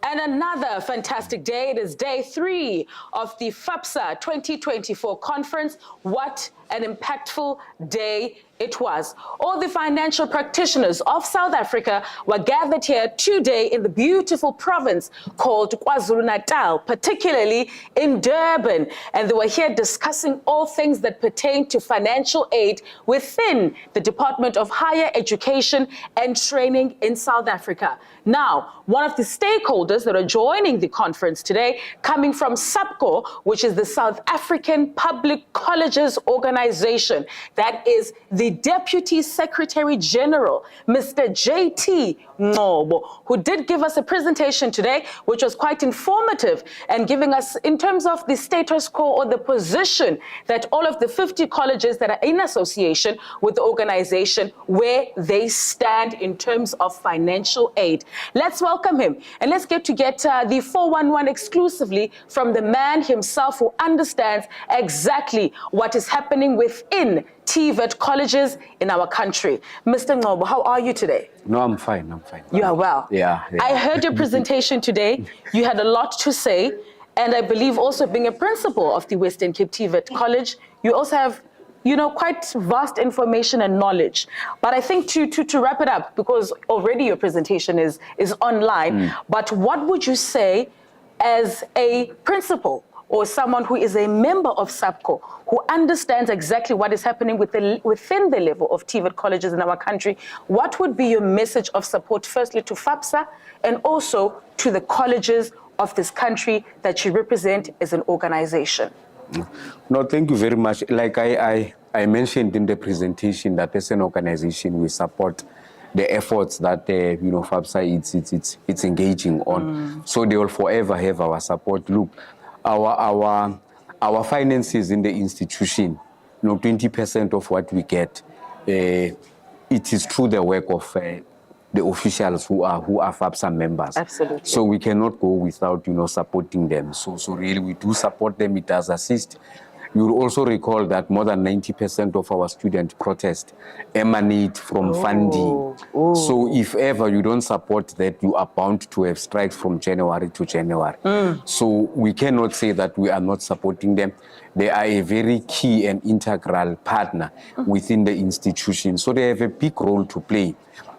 And another fantastic day. It is day 3 of the FAPSA 2024 conference. What an impactful day it was. All the financial practitioners of South Africa were gathered here today in the beautiful province called KwaZulu-Natal, particularly in Durban. And they were here discussing all things that pertain to financial aid within the Department of Higher Education and Training in South Africa. Now, one of the stakeholders that are joining the conference today, coming from SAPCO, which is the South African Public Colleges Organization, that is the Deputy Secretary General, Mr. J.T. Ngobo, who did give us a presentation today, which was quite informative and giving us, in terms of the status quo or the position that all of the 50 colleges that are in association with the organization, where they stand in terms of financial aid. Let's welcome him and let's get the 411 exclusively from the man himself who understands exactly what is happening within TVET colleges in our country. Mr. Ngobo, how are you today? No, I'm fine, I'm fine. You are well? Yeah. I heard your presentation today. You had a lot to say, and I believe also being a principal of the Western Cape TVET College, you also have quite vast information and knowledge. But I think to wrap it up, because already your presentation is online, but what would you say as a principal or someone who is a member of SAPCO, who understands exactly what is happening within the level of TVET colleges in our country? What would be your message of support, firstly to FAPSA and also to the colleges of this country that you represent as an organization? No, thank you very much. Like I mentioned in the presentation, that as an organization, we support the efforts that FAPSA it's engaging on. So they will forever have our support. Look, our finances in the institution, 20% of what we get, it is through the work of the officials who are FAPSA members. Absolutely. So we cannot go without supporting them. So really we do support them. It does assist. You will also recall that more than 90% of our student protest emanate from funding. So if ever you don't support that, you are bound to have strikes from January to January. So we cannot say that we are not supporting them. They are a very key and integral partner within the institution. So they have a big role to play.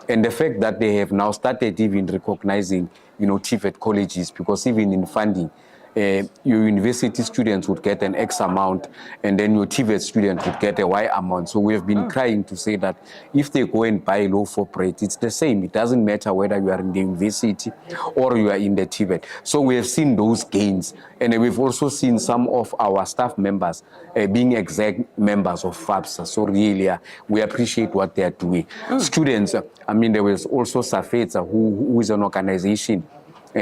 And the fact that they have now started even recognizing, TVET colleges, because even in funding, your university students would get an X amount, and then your TVET students would get a Y amount. So we have been trying to say that if they go and buy low for bread, it's the same. It doesn't matter whether you are in the university or you are in the TVET. So we have seen those gains, and we've also seen some of our staff members being exec members of FAPSA. So really, we appreciate what they are doing. Students, there was also SAFETSA, who is an organization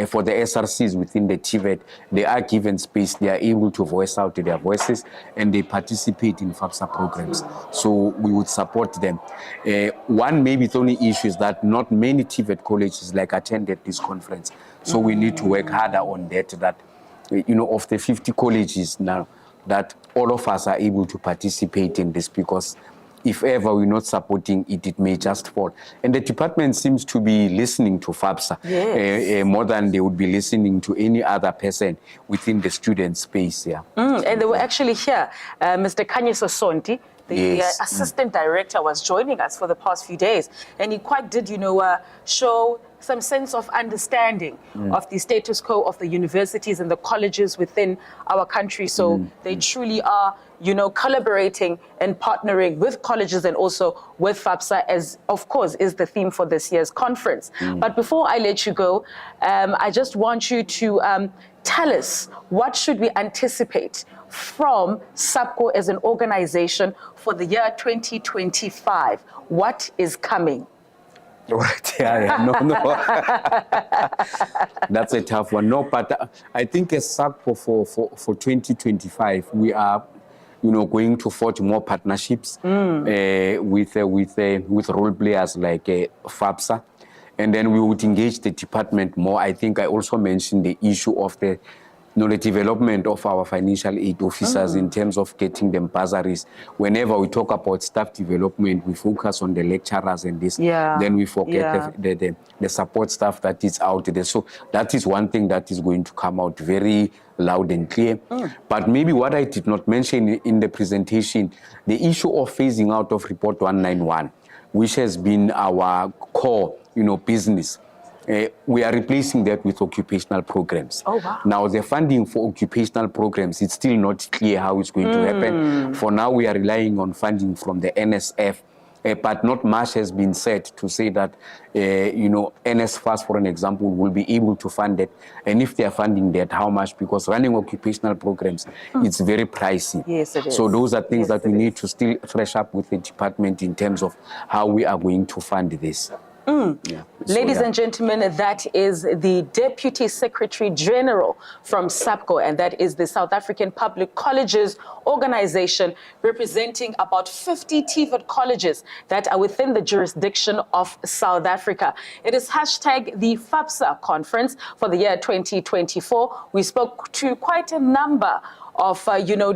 for the SRCs within the TVET. They are given space, they are able to voice out their voices, and they participate in FAPSA programs. So we would support them. One maybe the only issue is that not many TVET colleges attended this conference. So we need to work harder on that, of the 50 colleges now, that all of us are able to participate in this, because if ever we're not supporting it, it may just fall. And the department seems to be listening to FAPSA more than they would be listening to any other person within the student space. And they were actually here. Mr. Kanyeso Sonti, the assistant director, was joining us for the past few days. And he quite did, show some sense of understanding of the status quo of the universities and the colleges within our country. So they truly are, collaborating and partnering with colleges and also with FAPSA, as of course is the theme for this year's conference. But before I let you go, I just want you to tell us, what should we anticipate from SAPCO as an organization for the year 2025? What is coming? Right, That's a tough one. No, but I think as SAPCO for 2025, we are, going to forge more partnerships with role players like FAPSA, and then we would engage the department more. I think I also mentioned the issue of the the development of our financial aid officers in terms of getting them bursaries. Whenever we talk about staff development, we focus on the lecturers and this. Yeah. Then we forget Yeah. the support staff that is out there. So that is one thing that is going to come out very loud and clear. But maybe what I did not mention in the presentation, the issue of phasing out of Report 191, which has been our core, business. We are replacing that with occupational programs. Oh, wow. Now, the funding for occupational programs, it's still not clear how it's going to happen. For now, we are relying on funding from the NSF, but not much has been said to say that, NSFAS, for an example, will be able to fund it. And if they are funding that, how much? Because running occupational programs, it's very pricey. Yes, it is. So those are things that we it need to still thresh up with the department in terms of how we are going to fund this. Yeah. Ladies and gentlemen, that is the Deputy Secretary General from SAPCO, and that is the South African Public Colleges Organization, representing about 50 TVET colleges that are within the jurisdiction of South Africa. It is hashtag the FAPSA Conference for the year 2024. We spoke to quite a number of,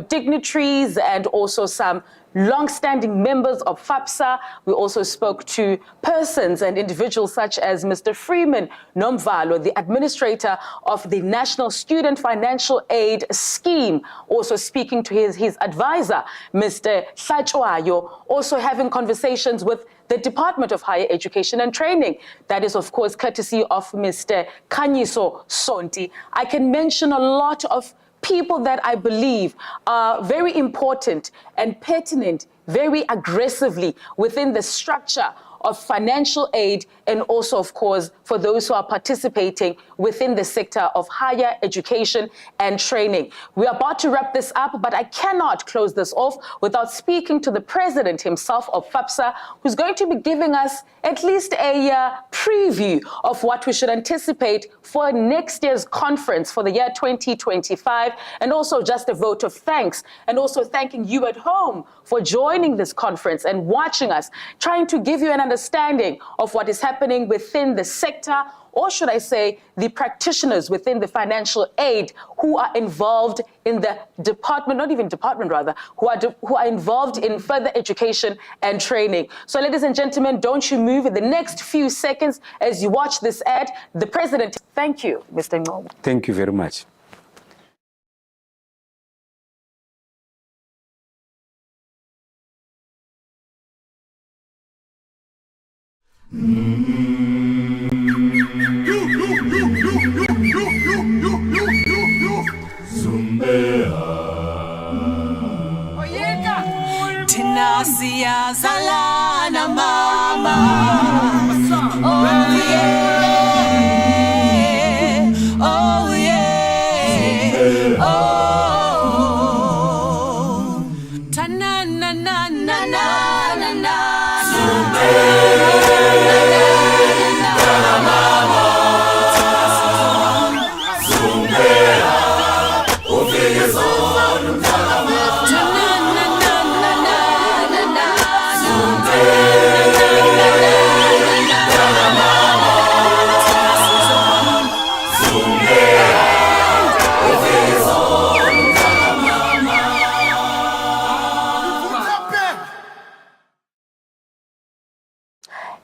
dignitaries and also some long-standing members of FAPSA. We also spoke to persons and individuals such as Mr. Freeman Nomvalo, the administrator of the National Student Financial Aid Scheme, also speaking to his advisor, Mr. Hlatshwayo, also having conversations with the Department of Higher Education and Training. That is, of course, courtesy of Mr. Khanyiso Sonti. I can mention a lot of people that I believe are very important and pertinent very aggressively within the structure of financial aid, and also, of course, for those who are participating within the sector of higher education and training. We are about to wrap this up, but I cannot close this off without speaking to the president himself of FAPSA, who's going to be giving us at least a preview of what we should anticipate for next year's conference for the year 2025, and also just a vote of thanks, and also thanking you at home for joining this conference and watching us, trying to give you an understanding of what is happening within the sector, or should I say, the practitioners within the financial aid who are involved in the department, not even department rather, who are involved in further education and training. So ladies and gentlemen, don't you move in the next few seconds as you watch this ad. The president, thank you, Mr. Ngcobo. Thank you very much. Tina siyazalana mama. Oh yeah. Oh yeah. Oh. Ta-na na na na na na na.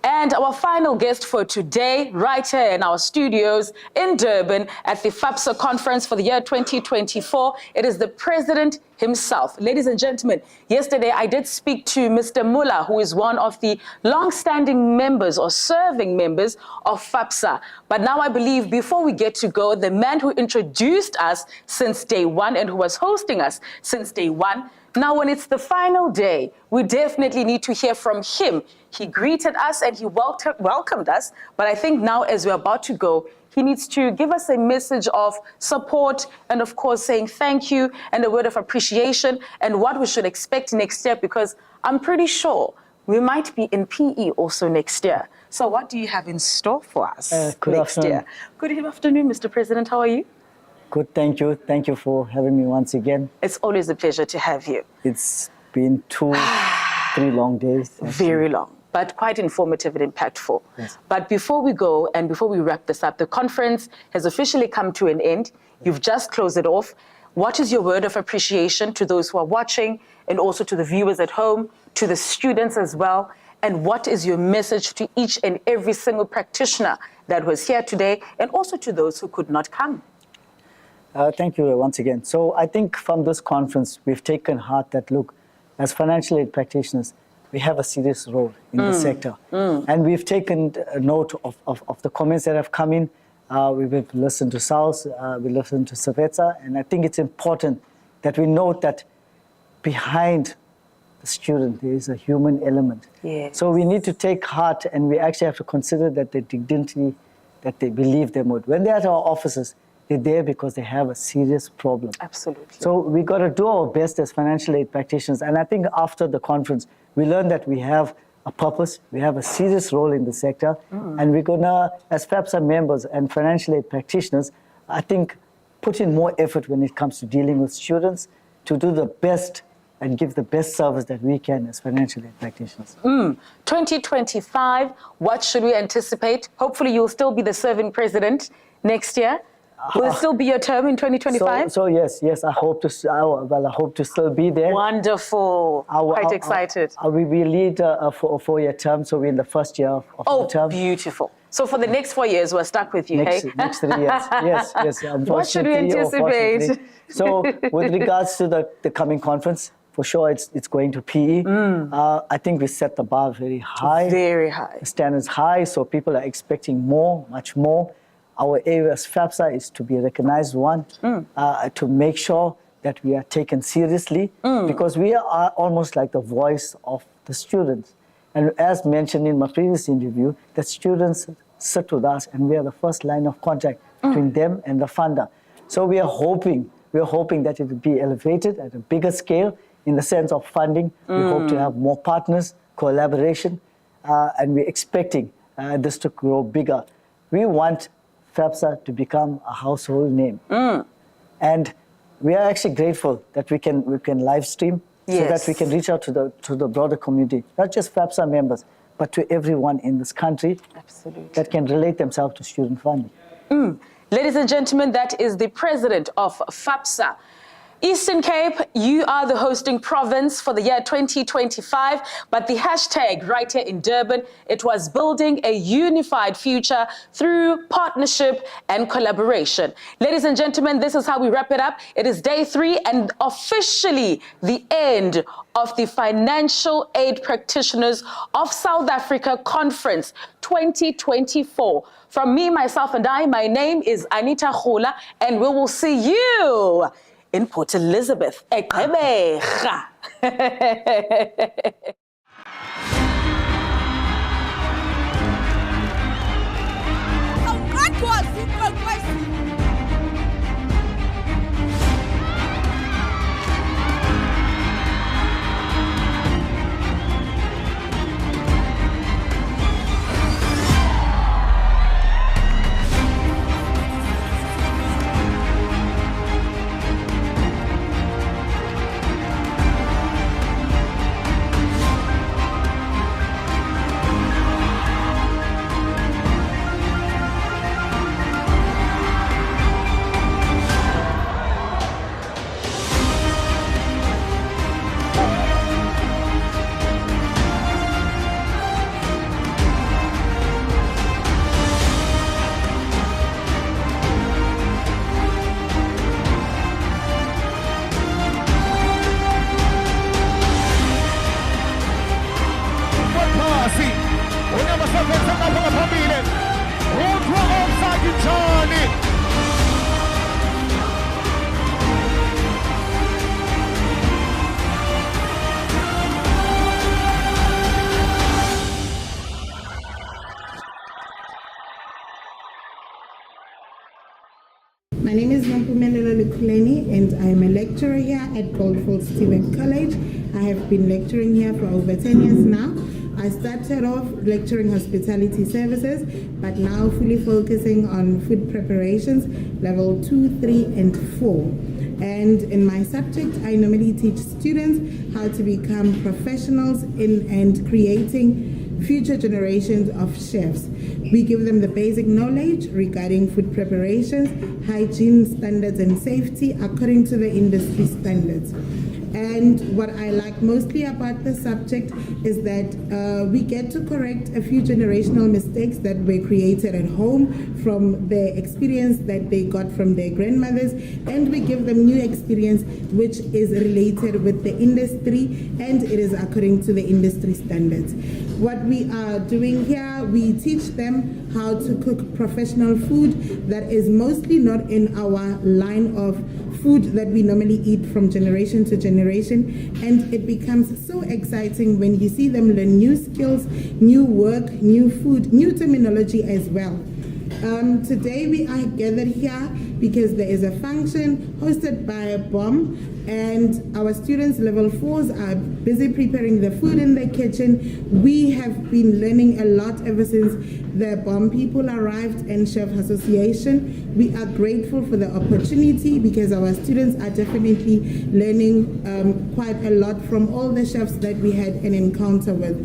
And our final guest for today, right here in our studios in Durban at the FAPSA Conference for the year 2024, it is the president himself. Ladies and gentlemen, yesterday I did speak to Mr. Muller, who is one of the long-standing members or serving members of FAPSA. But now I believe before we get to go, the man who introduced us since day one and who was hosting us since day one, now when it's the final day, we definitely need to hear from him. He greeted us and he welcomed us, but I think now as we're about to go, he needs to give us a message of support and of course saying thank you and a word of appreciation and what we should expect next year, because I'm pretty sure we might be in PE also next year. So what do you have in store for us next year? Good afternoon, Mr. President. How are you? Good, thank you. Thank you for having me once again. It's always a pleasure to have you. It's been 3 long days. Very long. but quite informative and impactful. Yes. But before we go and before we wrap this up, the conference has officially come to an end. You've just closed it off. What is your word of appreciation to those who are watching and also to the viewers at home, to the students as well? And what is your message to each and every single practitioner that was here today and also to those who could not come? Thank you once again. So I think from this conference, we've taken heart that, look, as financial aid practitioners, we have a serious role in the sector. And we've taken note of the comments that have come in. We've listened to SALS, we listened to FAPSA, and I think it's important that we note that behind the student, there is a human element. Yes. So we need to take heart, and we actually have to consider that the dignity that they believe them with. When they're at our offices, they're there because they have a serious problem. Absolutely. So we got to do our best as financial aid practitioners. And I think after the conference, we learned that we have a purpose, we have a serious role in the sector, and we're going to, as FAPSA members and financial aid practitioners, I think put in more effort when it comes to dealing with students to do the best and give the best service that we can as financial aid practitioners. 2025, what should we anticipate? Hopefully you'll still be the serving president next year. Will it still be your term in 2025? So yes, I hope to. I hope to still be there. Wonderful. Quite excited. We lead a 4-year term, so we're in the first year of the term. Beautiful. So for the next 4 years, we're stuck with you, Next hey? 3 years. Yes. What should we anticipate? So with regards to the coming conference, for sure it's going to PE. I think we set the bar very high. Very high. The standards high, so people are expecting more, much more. Our area as FAPSA is to be a recognized one, to make sure that we are taken seriously, because we are almost like the voice of the students. And as mentioned in my previous interview, that students sit with us and we are the first line of contact between them and the funder. So we are hoping that it will be elevated at a bigger scale in the sense of funding. We hope to have more partners, collaboration, and we're expecting this to grow bigger. We want FAPSA to become a household name. And we are actually grateful that we can live stream so that we can reach out to the broader community, not just FAPSA members, but to everyone in this country that can relate themselves to student funding. Ladies and gentlemen, that is the president of FAPSA. Eastern Cape, you are the hosting province for the year 2025, but the hashtag right here in Durban, it was building a unified future through partnership and collaboration. Ladies and gentlemen, this is how we wrap it up. It is day 3 and officially the end of the Financial Aid Practitioners of South Africa Conference 2024. From me, myself, and I, my name is Anita Khula, and we will see you in Port Elizabeth. My name is Nampumelelo Lukuleni and I am a lecturer here at Goldfield Student College. I have been lecturing here for over 10 years now. I started off lecturing hospitality services, but now fully focusing on food preparations, level 2, 3, and 4. And in my subject, I normally teach students how to become professionals in and creating future generations of chefs. We give them the basic knowledge regarding food preparations, hygiene standards and safety according to the industry standards. And what I like mostly about the subject is that we get to correct a few generational mistakes that were created at home from the experience that they got from their grandmothers, and we give them new experience which is related with the industry and it is according to the industry standards. What we are doing here, we teach them how to cook professional food that is mostly not in our line of food that we normally eat from generation to generation, and it becomes so exciting when you see them learn new skills, new work, new food, new terminology as well. Today we are gathered here because there is a function hosted by BOM, and our students level 4s are busy preparing the food in the kitchen. We have been learning a lot ever since the BOM people arrived and Chef Association. We are grateful for the opportunity because our students are definitely learning quite a lot from all the chefs that we had an encounter with.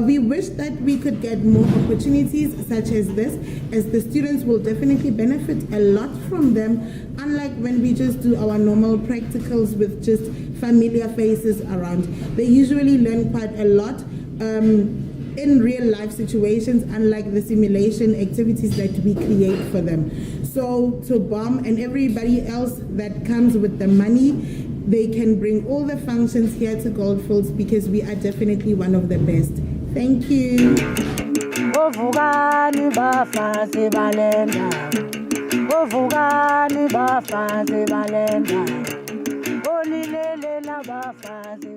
We wish that we could get more opportunities such as this, as the students will definitely benefit a lot from them, unlike when we just do our normal practicals with just familiar faces around. They usually learn quite a lot in real life situations, unlike the simulation activities that we create for them. So to BOM and everybody else that comes with the money, they can bring all the functions here to Goldfields because we are definitely one of the best. Thank you. Ovugani bafazi balenda, ovugani bafazi balenda, olilele la bafazi